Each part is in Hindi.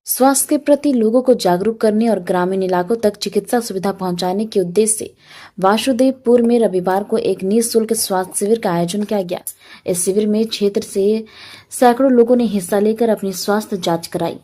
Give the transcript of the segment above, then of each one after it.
स्वास्थ्य के प्रति लोगों को जागरूक करने और ग्रामीण इलाकों तक चिकित्सा सुविधा पहुंचाने के उद्देश्य से वासुदेवपुर में रविवार को एक निःशुल्क स्वास्थ्य शिविर का आयोजन किया गया। इस शिविर में क्षेत्र से सैकड़ों लोगों ने हिस्सा लेकर अपनी स्वास्थ्य जांच कराई।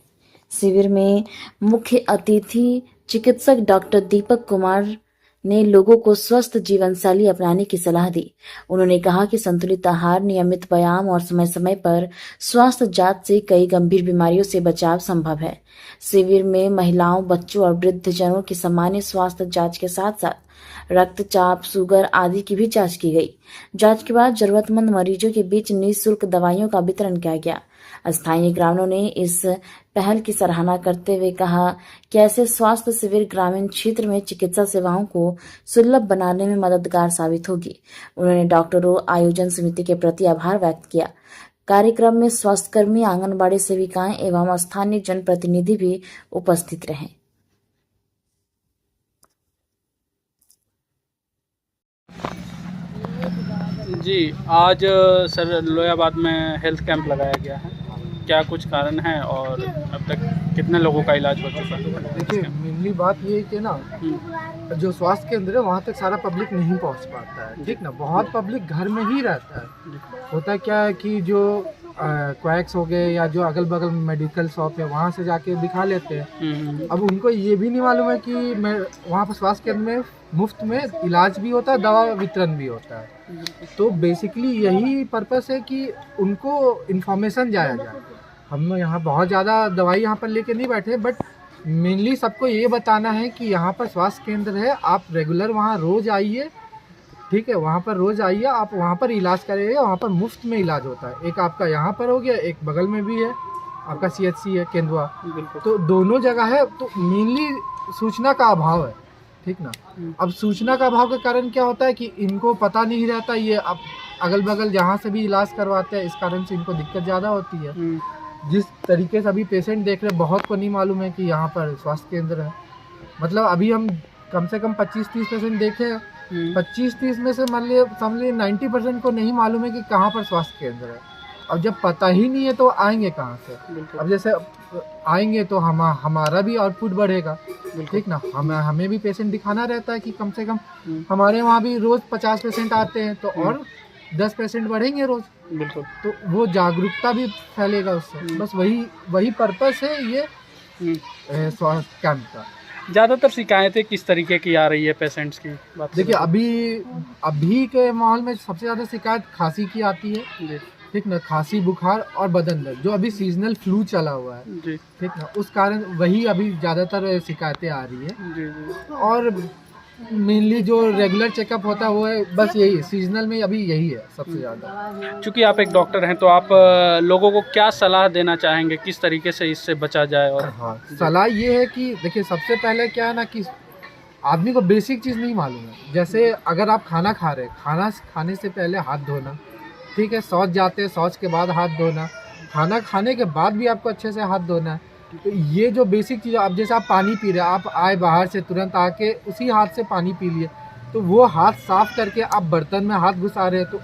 शिविर में मुख्य अतिथि चिकित्सक डॉक्टर दीपक कुमार ने लोगों को स्वस्थ जीवन शैली अपनाने की सलाह दी। उन्होंने कहा कि संतुलित आहार, नियमित व्यायाम और समय समय पर स्वास्थ्य जांच से कई गंभीर बीमारियों से बचाव संभव है। शिविर में महिलाओं, बच्चों और वृद्धजनों की सामान्य स्वास्थ्य जांच के साथ साथ रक्तचाप, शुगर आदि की भी जांच की गई। जांच के बाद जरूरतमंद मरीजों के बीच निःशुल्क दवाइयों का वितरण किया गया। स्थानीय ग्रामीणों ने इस पहल की सराहना करते हुए कहा कि ऐसे स्वास्थ्य शिविर ग्रामीण क्षेत्र में चिकित्सा सेवाओं को सुलभ बनाने में मददगार साबित होगी। उन्होंने डॉक्टरों, आयोजन समिति के प्रति आभार व्यक्त किया। कार्यक्रम में स्वास्थ्यकर्मी, आंगनबाड़ी सेविकाएं एवं स्थानीय जनप्रतिनिधि भी उपस्थित रहे। जी, आज सर लोयाबाद में हेल्थ कैंप लगाया गया है। क्या कुछ कारण है और अब तक कितने लोगों का इलाज हो चुका है? देखिए, मेनली बात ये है कि ना जो स्वास्थ्य केंद्र है वहाँ तक सारा पब्लिक नहीं पहुँच पाता है, ठीक ना। बहुत पब्लिक घर में ही रहता है। होता क्या है कि जो क्वैक्स हो गए या जो अगल बगल मेडिकल शॉप है वहाँ से जाके दिखा लेते हैं। अब उनको ये भी नहीं मालूम है कि मैं वहाँ पर स्वास्थ्य केंद्र में मुफ्त में इलाज भी होता है, दवा वितरण भी होता है। तो बेसिकली यही पर्पस है कि उनको इन्फॉर्मेशन जाया जाए। हम यहाँ बहुत ज़्यादा दवाई यहाँ पर लेके नहीं बैठे, बट मेनली सबको ये बताना है कि यहाँ पर स्वास्थ्य केंद्र है, आप रेगुलर वहाँ रोज़ आइए, ठीक है। वहाँ पर रोज़ आइए, आप वहाँ पर इलाज करेंगे, वहाँ पर मुफ्त में इलाज होता है। एक आपका यहाँ पर हो गया, एक बगल में भी है आपका CHC है केंदुआ, तो दोनों जगह है। तो मेनली सूचना का अभाव है, ठीक ना। अब सूचना का अभाव के कारण क्या होता है कि इनको पता नहीं रहता, ये अब अगल बगल जहाँ से भी इलाज करवाते हैं, इस कारण से इनको दिक्कत ज़्यादा होती है। जिस तरीके से अभी पेशेंट देख रहे हैं, बहुत को नहीं मालूम है कि यहाँ पर स्वास्थ्य केंद्र है। मतलब अभी हम कम से कम 25-30 पेशेंट देखे हैं, 25-30 में से मान लिए समझ लिए 90% को नहीं मालूम है कि कहाँ पर स्वास्थ्य केंद्र है। अब जब पता ही नहीं है तो आएंगे कहाँ से। अब जैसे आएंगे तो हमारा भी आउटपुट बढ़ेगा, ठीक ना। हमें भी पेशेंट दिखाना रहता है कि कम से कम हमारे वहाँ भी रोज़ 50 पेशेंट आते हैं, तो और 10 पेशेंट बढ़ेंगे रोज़। बिल्कुल। तो वो जागरूकता भी फैलेगा उससे। बस वही पर्पस है ये स्वास्थ्य कैंप का। ज़्यादातर शिकायतें किस तरीके की आ रही है पेशेंट्स की बात? देखिए, अभी के माहौल में सबसे ज़्यादा शिकायत खांसी की आती है, ठीक ना। खांसी, बुखार और बदन दर्द, जो अभी सीजनल फ्लू चला हुआ है, ठीक ना, उस कारण वही अभी ज़्यादातर शिकायतें आ रही है। और मेनली जो रेगुलर चेकअप होता है वो है बस यही, सीजनल में अभी यही है सबसे ज़्यादा। चूँकि आप एक डॉक्टर हैं तो आप लोगों को क्या सलाह देना चाहेंगे, किस तरीके से इससे बचा जाए? और हाँ, सलाह ये है कि देखिए, सबसे पहले क्या है ना कि आदमी को बेसिक चीज़ नहीं मालूम है। जैसे अगर आप खाना खा रहे हैं, खाना खाने से पहले हाथ धोना, ठीक है। शौच जाते हैं, शौच के बाद हाथ धोना, खाना खाने के बाद भी आपको अच्छे से हाथ धोना है। तो ये जो बेसिक चीज़, अब जैसे आप पानी पी रहे हैं, आप आए बाहर से तुरंत आके उसी हाथ से पानी पी लिए, तो वो हाथ साफ करके आप बर्तन में हाथ घुसा रहे हैं, तो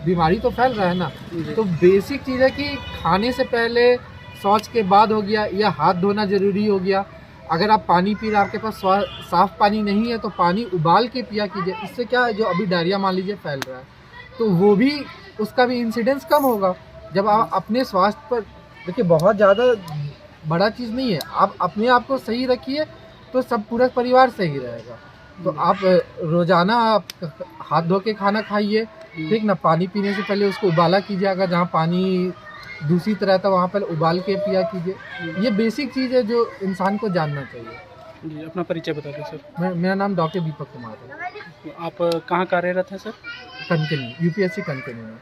बीमारी तो फैल रहा है ना। तो बेसिक चीज़ है कि खाने से पहले, शौच के बाद हो गया, या हाथ धोना ज़रूरी हो गया। अगर आप पानी पी रहे हैं, आपके पास साफ़ पानी नहीं है, तो पानी उबाल के पिया कीजिए। इससे क्या है, जो अभी डायरिया मान लीजिए फैल रहा है, तो वो भी, उसका भी इंसिडेंस कम होगा। जब आप अपने स्वास्थ्य पर, देखिए बहुत ज़्यादा बड़ा चीज़ नहीं है, आप अपने आप को सही रखिए तो सब पूरा परिवार सही रहेगा। तो आप रोज़ाना आप हाथ धो के खाना खाइए, ठीक ना। पानी पीने से पहले उसको उबाला कीजिए, अगर जहाँ पानी दूषित रहता है वहाँ पर उबाल के पिया कीजिए। ये बेसिक चीज़ है जो इंसान को जानना चाहिए। जी, अपना परिचय बता दें सर। मेरा नाम डॉक्टर दीपक कुमार है। आप कहाँ कार्यरत हैं सर? कनकनी, UPSC कनकनी में।